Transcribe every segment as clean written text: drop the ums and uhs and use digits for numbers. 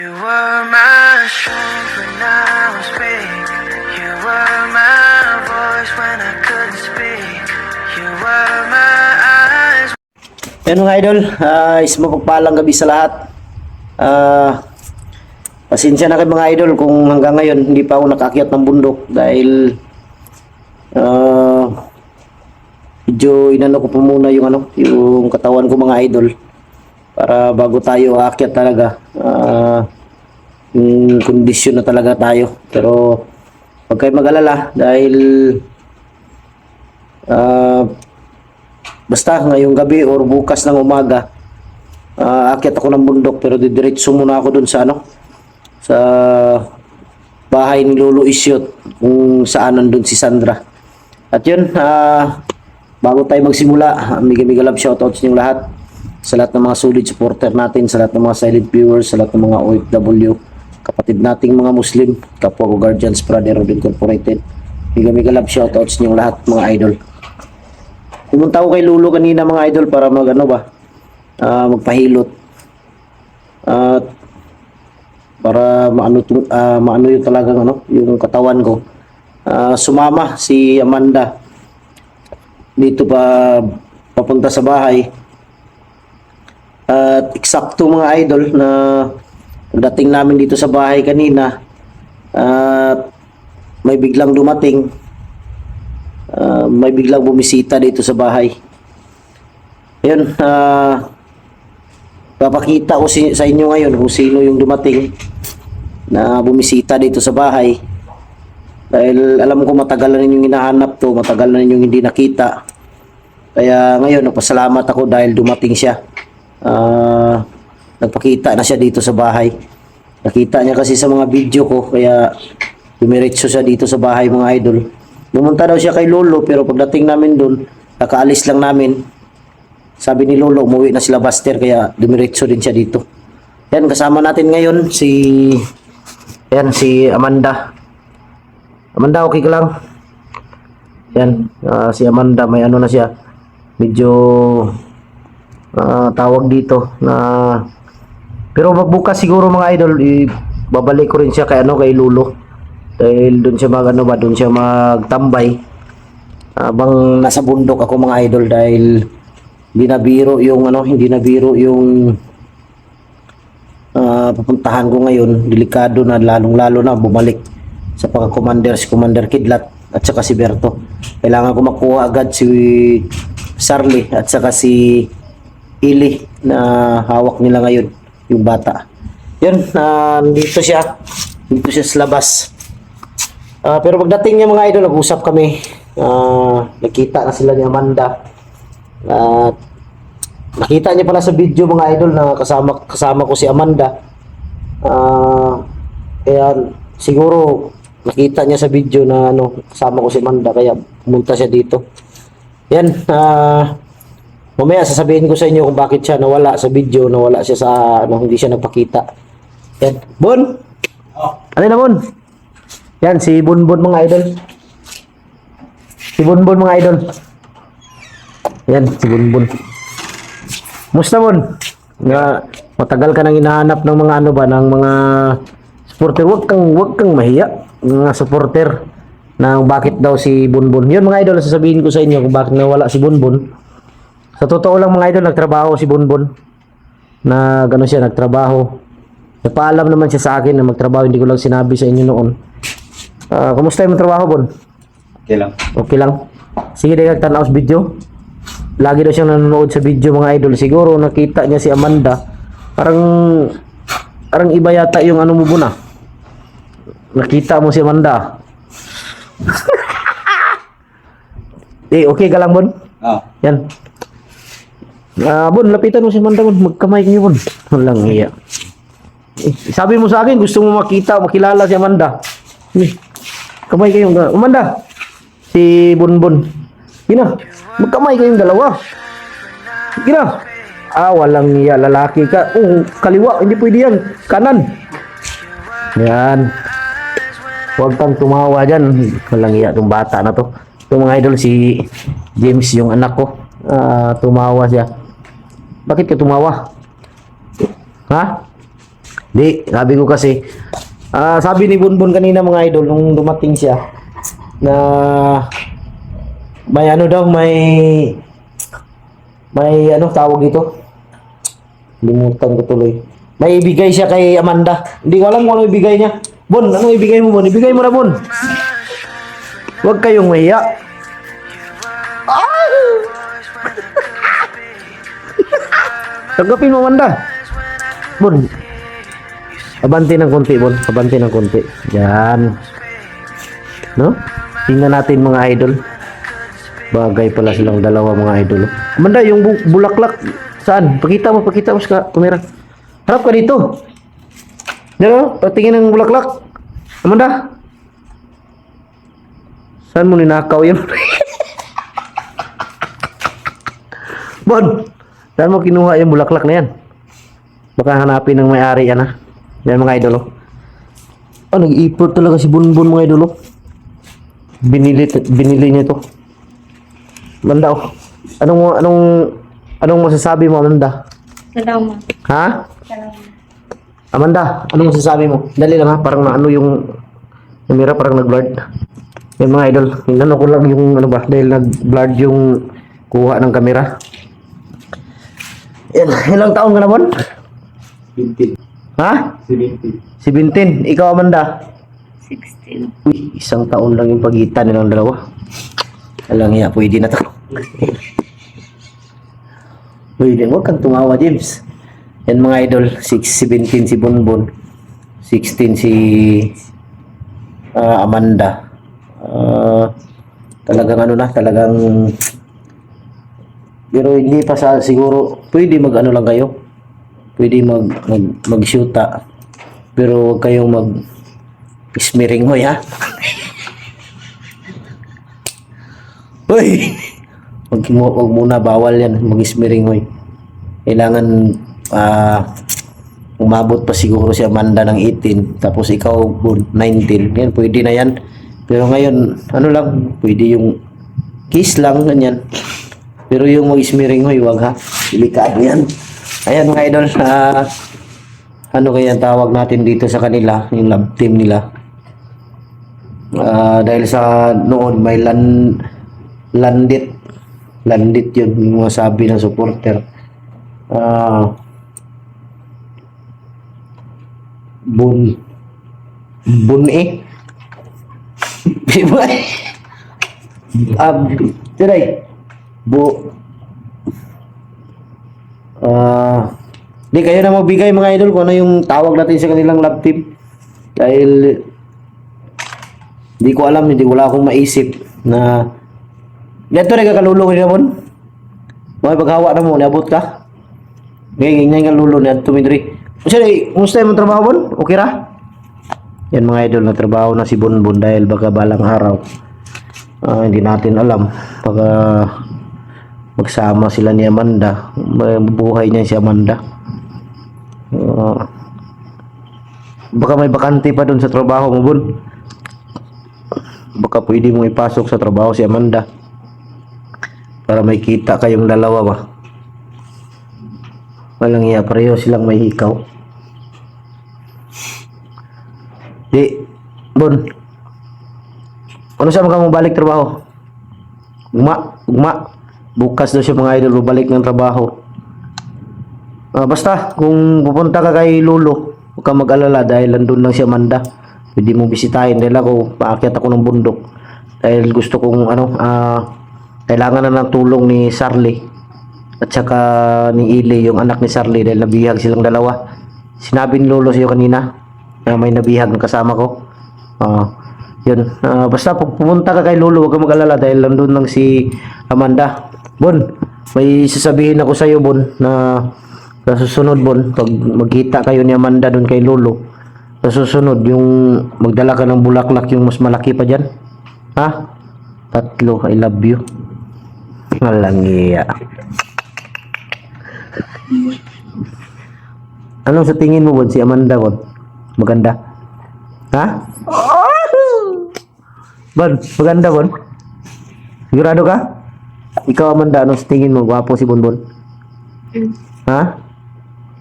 You were my strength when I was weak. You were my voice when I couldn't speak. You were my eyes. Yan mga idol, is mapagpalang gabi sa lahat. Pasensya na kayo mga idol kung hanggang ngayon hindi pa ako nakakyat ng bundok dahil medyo inano ko po muna yung katawan ko mga idol para bago tayo aakyat talaga. Yung kondisyon na talaga tayo. Pero huwag kayo mag-alala dahil basta ngayong gabi or bukas ng umaga aakyat ako ng bundok, pero didiretso muna ako dun sa sa bahay ni Lolo Isyot kung saan nandun si Sandra. At yun, bago tayo magsimula, mega love shoutout sa inyong lahat, sa lahat ng mga solid supporter natin, sa lahat ng mga silent viewers, sa lahat ng mga OFW, kapatid nating mga Muslim, kapwa ko Guardians Brotherhood Incorporated. Mega love shoutout sa inyong lahat mga idol. Pumunta ako kay Lolo kanina mga idol para magpahilot. At para maano yung talagang yung katawan ko. Sumama si Amanda dito papunta sa bahay. At eksakto mga idol na pagdating namin dito sa bahay kanina, may biglang dumating, may biglang bumisita dito sa bahay. Ayun, papakita ko sa inyo ngayon kung sino yung dumating na bumisita dito sa bahay. Dahil alam ko matagal na ninyong hinahanap to, matagal na ninyong hindi nakita. Kaya ngayon, nagpasalamat ako dahil dumating siya. Nagpakita na siya dito sa bahay. Nakita niya kasi sa mga video ko, kaya dumiretso siya dito sa bahay mga idol. Pumunta daw siya kay Lolo, pero pagdating namin doon, kakaalis lang namin. Sabi ni Lolo, umuwi na sila Buster, kaya dumiretso din siya dito. Yan, kasama natin ngayon si Amanda. Amanda, okay ka lang? Yan, si Amanda, may na siya. Medyo tawag dito na, pero magbukas siguro mga idol, babalik ko rin siya kay Lolo. Dahil doon siya doon siya magtambay habang nasa bundok ako mga idol, dahil hindi na biro yung pupuntahan ko ngayon. Delikado na, lalong-lalo na bumalik sa pagka-commander si Commander Kidlat at saka si Berto. Kailangan ko makuha agad si Sarli at saka si Ili na hawak nila ngayon, yung bata. Yun, dito siya sa labas. Pero pagdating niya mga idol, nag-usap kami. Nakita na sila ni Amanda. At nakita niya pala sa video mga idol na kasama ko si Amanda. Kaya siguro nakita niya sa video na kasama ko si Amanda, kaya pumunta siya dito. Yan, mamaya sasabihin ko sa inyo kung bakit siya nawala sa video, nawala siya sa hindi siya nagpakita. Yan, Bon. Ano na Bon? Yan si Bonbon mga idol. Si Bonbon mga idol. Yan, si Bonbon. Musta Bon? Matagal ka nang hinahanap ng mga ng mga supporter. Huwag kang mahiya. Mga supporter na bakit daw si Bonbon. Yun mga idol, sasabihin ko sa inyo kung bakit nawala si Bonbon. Sa totoo lang mga idol, nagtrabaho si Bonbon. Siya, nagtrabaho. Napaalam naman siya sa akin na magtrabaho. Hindi ko lang sinabi sa inyo noon. Kumusta yung trabaho, Bon? Okay lang. Okay lang. Sige, dahil tanaw sa video. Lagi daw siyang nanonood sa video mga idol. Siguro nakita niya si Amanda. Parang iba yata yung mo Bon ah. Nakita mo si Amanda. Okay ka lang Bon? Oo. Yan. Bon, lapitan mo si Amanda Bon. Magkamay niyo Bon. Walang iya. Sabi mo sa akin, gusto mo makilala si Amanda. Kamay kayong Amanda. Si Bonbon. Gina, magkamay kayong dalawa. Gina. Walang iya, lalaki ka. Kaliwa, hindi pwede yan. Kanan. Yan. Huwag kang tumawa dyan. Walang iya itong bata na to. Itong mga idol, si James, yung anak ko. Tumawa siya. Bakit ka tumawa? Ha? Di, sabi ko kasi, sabi ni Bunbun kanina mga idol, nung dumating siya, na may ano daw, may ano tawag dito? Limutan ko tuloy. May ibigay siya kay Amanda. Hindi ko alam kung ano ibigay niya. Bon, ano ibigay mo, Bon? Ibigay mo na, Bon. Huwag kayong mahiya. Tanggapin mo, Amanda. Bon. Abanti ng konti, Bon. Abanti ng konti. Yan. No? Tingnan natin mga idol. Bagay pala silang dalawa mga idol. Amanda, yung bulaklak, saan? Pakita mo sa kamera. Harap ka dito. Diyan, patingin ng bulaklak. Amanda. Saan mo ninakaw yan? Bon, saan mo kinuha yung bulaklak na yan? Baka hanapin ng may-ari yan, ha? Yan mga idol, oh. Nag-effort talaga si Bunbun mga idol, oh. Binili niya ito. Amanda, oh. Anong masasabi mo, Amanda? Salamat. Ha? Salamat. Amanda, anong masasabi mo? Dali lang, ha? Parang ano yung camera, parang nag-blurred. Yan mga idol, inano ko lang yung ano ba, dahil nag-blurred yung kuha ng kamera. Yan, ilang taon ka na, Bon? 17. Ha? 17. 17. Ikaw, Amanda? 16. Uy, isang taon lang yung pagitan nilang dalawa. Alang ya, pwede na to. Pwede, huwag kang tumawa, James. Yan mga idol, 17 si Bonbon, 16 si Amanda. Talagang ano na, talagang pero hindi pa sa siguro pwede mag ano lang kayo. Pwede mag-shoota. Pero huwag kayong smearing hoy, ha. Hoy. Wag muna, bawal yan mag-smearing hoy. Kailangan umabot pa siguro si Amanda ng 18 tapos ikaw 19. Yan pwede na yan. Pero ngayon ano lang, pwede yung kiss lang ganyan. Pero yung mag-smearing hoy, wag ha. Delikado yan. Ayan mga idol, ano kaya tawag natin dito sa kanila, yung love team nila. Dahil sa noon may landit yun, yung mga sabi ng supporter. Bun tiray di kayo na magbigay mga idol kung ano yung tawag natin sa kanilang love team. Dahil hindi ko alam, wala akong maisip na dito rin kakalulong nila mo. May paghawa na mo, niabot ka. Ngayon nga lulo niya, tumidri. Kumusta yung trabaho mo? Okay ra? Yan mga idol, na trabaho na si Bonbon dahil baka balang araw. Hindi natin alam. Baka magsama sila ni Amanda. Buhay niya si Amanda. Baka may bakante pa dun sa trabaho mo, Bon. Baka pwede mong ipasok sa trabaho si Amanda. Para may kita kayong dalawa ba. Walang iya, pareho silang may hikaw. Di, Bon. Ano siya balik trabaho? Ugma. Bukas daw siya mga idol, balik ng trabaho. Basta, kung pupunta ka kay Lolo, huwag kang mag-alala dahil nandun lang si Amanda. Pwede mo bisitahin dahil ako, paakyat ako ng bundok. Dahil gusto kong, kailangan na ng tulong ni Sarly. At saka ni Ili, yung anak ni Sarly, dahil nabihag silang dalawa. Sinabi ni Lolo sa'yo kanina, na may nabihag ng kasama ko. Yun. Basta pumunta ka kay Lolo, huwag kang mag-alala dahil nandun lang si Amanda. Bon, may sasabihin ako sa'yo, Bon, na sa susunod, Bon, pag magkita kayo ni Amanda dun kay Lolo, sa susunod, yung magdala ka ng bulaklak, yung mas malaki pa dyan. Ha? 3, I love you. Malangiya. Anong sa tingin mo, Bon, si Amanda, Bon? Maganda? Ha? Bon, maganda, Bon? Sigurado ka? Ikaw, Amanda, anong sa tingin mo? Gwapo si Bonbon? Ha?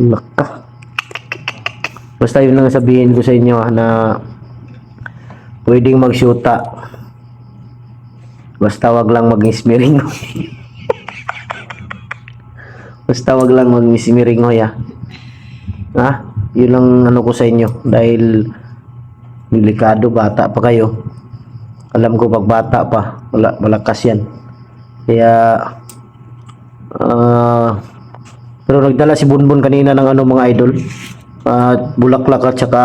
Laka. Basta yun lang sabihin ko sa inyo na pwedeng magsyuta. Basta wag lang mag-ismiring. Basta wag lang mag-ismiring ya. Ha? Yun lang ano ko sa inyo dahil delikado, bata pa kayo. Alam ko pag bata pa, malakas yan. Kaya pero nagdala si Bunbun kanina ng ano mga idol. Bulaklak at saka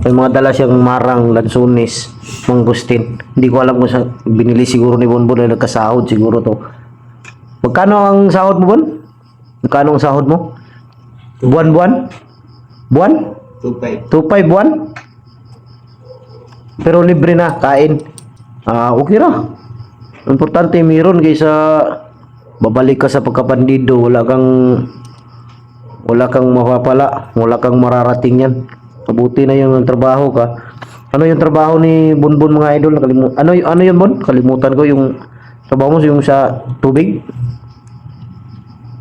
may mga dala siyang marang, lansunis, mangustin. Hindi ko alam kung sa binili siguro ni Bunbun na nagkasahod siguro to. Magkano ang sahod mo, Bun? Magkano ang sahod mo? Buwan? 2.5 buwan? Pero libre na, kain. Okay ra. Importante meron kaysa babalik ka sa pagkabandido, wala kang mapapala, wala kang mararating yan. Mabuti na yung trabaho ka. Ano yung trabaho ni Bunbun mga idol? Ano yun, Bun? Kalimutan ko yung trabaho mo, yung sa tubig.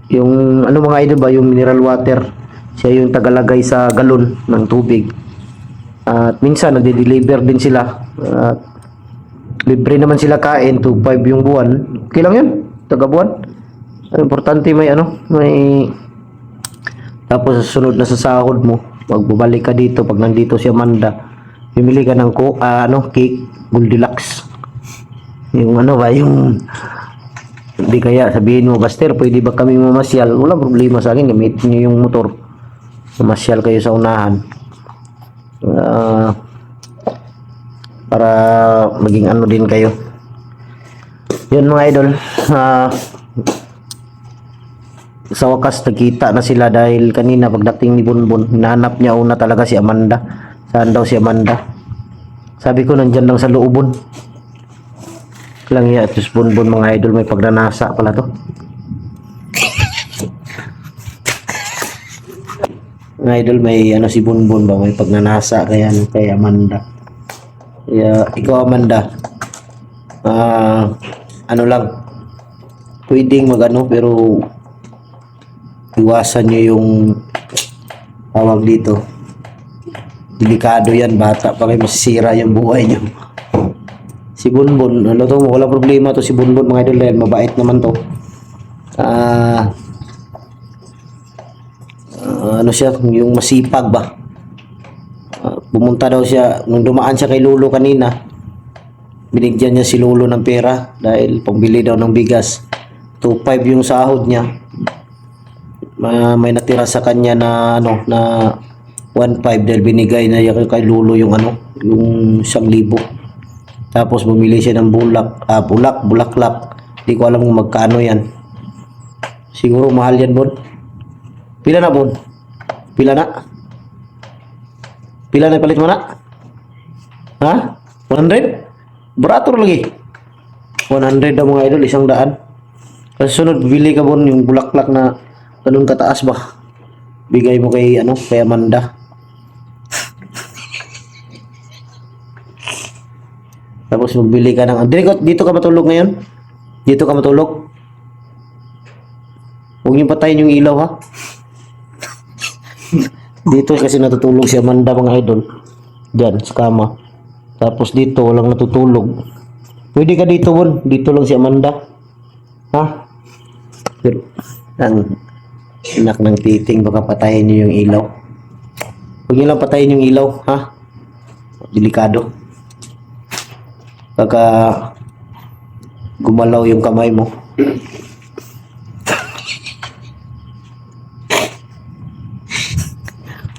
Yung ano mga idol ba, yung mineral water. Siya yung tagalagay sa galon ng tubig. At minsan nade-deliver din sila. At libre naman sila kain, 2.5 yung buwan. Okay lang yun, taga buwan. Importante may tapos sunod na sa sahod mo, magbabalik ka dito pag nandito si Amanda. Bibili ka ng cake, Goldilocks. Yung ano ba, yung hindi kaya sabihin mo, Buster, pwede ba kami mamasyal? Wala problema sa akin, gamitin niyo yung motor. Mamasyal kayo sa unahan. Para maging ano din kayo. Yun mga idol. Sa wakas nakita na sila dahil kanina pagdating ni Bunbun, hinahanap niya una talaga si Amanda. Saan daw si Amanda? Sabi ko nandyan lang sa loobon. Lang ya, ito si Bunbun mga idol, may pagnanasa pala to. Mga idol, may ano si Bunbun ba, may pagnanasa kaya kay Amanda. Kaya ikaw Amanda, ano lang, pwedeng magano pero iwasan nyo yung tawag dito. Delikado yan, bata pa kayo, masisira yung buhay nyo. Si Bunbun, ano to, wala problema to si Bunbun mga idol, dahil mabait naman to. Ano siya, yung masipag ba. Pumunta daw siya, nung dumaan siya kay Lolo kanina, binigyan niya si Lolo ng pera dahil pambili daw ng bigas. 2.5 yung sahod niya. May natira sa kanya na ano na 1.5 dahil binigay na kay Lolo yung ano, yung 1,000. Tapos bumili siya ng bulaklak. Hindi ko alam kung magkano yan. Siguro mahal yan, Bon. Pila na, Bon? Pila na palit mo na? Ha? 100? Barato lagi. 100 daw mga idol, 100. Kasi sunod, bili ka, Bon, yung bulaklak na ganun kataas ba? Bigay mo kay kay Amanda. Tapos magbili ka ng dito ka matulog ngayon? Dito ka matulog? Huwag niyo patayin yung ilaw ha. Dito kasi natutulog si Amanda mga idol. Diyan sa kama. Tapos dito walang natutulog. Pwede ka dito, Bon. Dito lang si Amanda. Ha? Pero ang anak ng titing, baka patayin niyo yung ilaw. Huwag niyo lang patayin yung ilaw, ha? Delikado. Baka gumalaw yung kamay mo.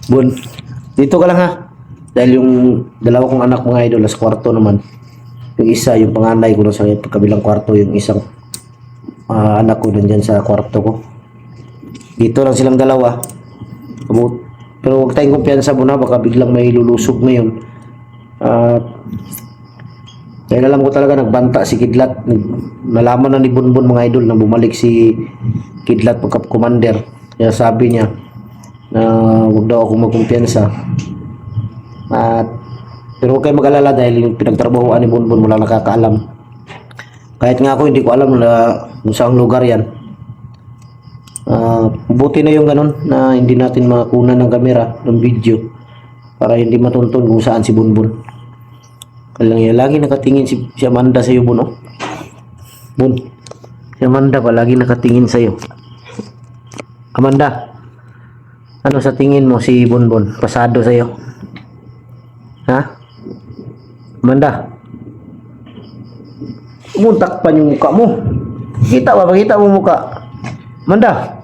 Bon, dito ka lang ha. Dahil yung dalawa kong anak mga idol, sa kwarto naman. Yung isa, yung panganay ko sa kabilang kwarto, yung isang anak ko nandyan sa kwarto ko. Dito lang silang dalawa. Pero huwag tayong kumpiyansa muna, baka biglang may lulusog ngayon. Dahil alam ko talaga nagbanta si Kidlat. Nalaman na ni Bunbun mga idol na bumalik si Kidlat pagka-commander. Kaya sabi niya na huwag daw ako magkumpiyansa. Pero huwag kayo mag-alala dahil yung pinagtrabahoan ni Bunbun wala nakakaalam. Kahit nga ako hindi ko alam na kung saan lugar yan. Buti na yung ganun na hindi natin makunan ng kamera ng video. para hindi matuntun kung saan si Bunbun. Kailang yan, lagi nakatingin si Amanda sa'yo, Bun, oh. Bun, si Amanda pa, lagi nakatingin sa'yo. Amanda, ano sa tingin mo si Bunbun? Pasado sa'yo? Ha? Amanda, umuntakpan yung mukha mo. Kita ba? Pakita mo mukha. Amanda,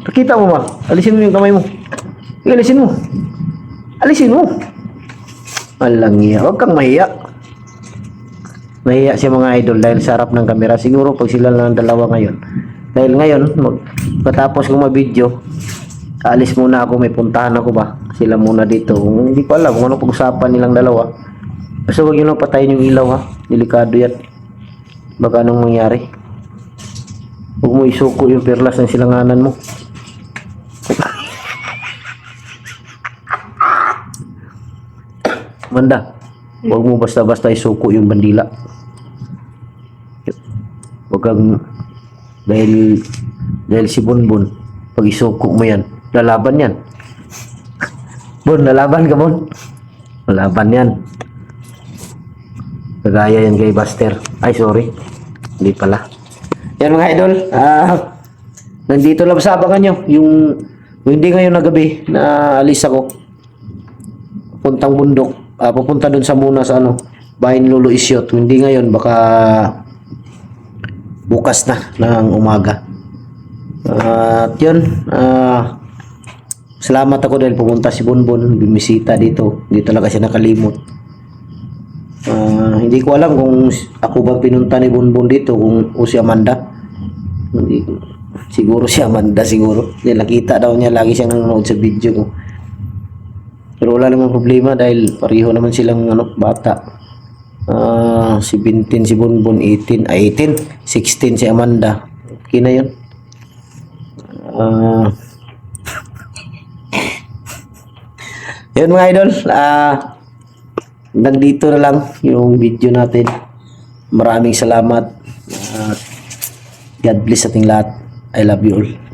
pakita mo ba? Alisin mo yung kamay mo. Alisin mo. Alisin mo. Alang iya. Huwag kang mahiya. Mahiya siya mga idol dahil sa harap ng kamera. Siguro pag sila lang dalawa ngayon. Dahil ngayon, matapos kong ma-video, alis muna ako. May puntahan ako ba? Sila muna dito. Hindi ko alam kung ano pag-usapan nilang dalawa. Basta huwag nyo lang patayin yung ilaw, ha. Delikado yan. Baka anong mangyari. Huwag mo isuko yung perlas ng silanganan mo. Amanda, huwag mo basta-basta isuko yung bandila. Huwag kang, dahil si Bunbun, pag isuko mo yan, lalaban yan. Bun, lalaban ka, Bun. Lalaban yan. Kagaya yan kay Buster. Ay, sorry. Hindi pala. Yan mga idol. Nandito lang sa abangan nyo. Yung hindi ngayon na gabi na alis ako. Puntang bundok. Pupunta dun sa muna sa ano, bahay ni Lolo Isyot. Hindi ngayon, baka bukas na ng umaga. At yun, salamat ako dahil pumunta si Bunbun, bimisita dito. Hindi talaga siya nakalimot. Hindi ko alam kung ako bang pinunta ni Bunbun dito o si Amanda. Hindi, siguro si Amanda siguro. Nakita daw niya lagi siyang nanonood sa video ko. Pero wala namang problema dahil pareho naman silang bata. 17 si Bunbun, 16 si Amanda. Okay na 'yun. Yun mga idol, nandito na lang yung video natin. Maraming salamat. God bless ating lahat. I love you all.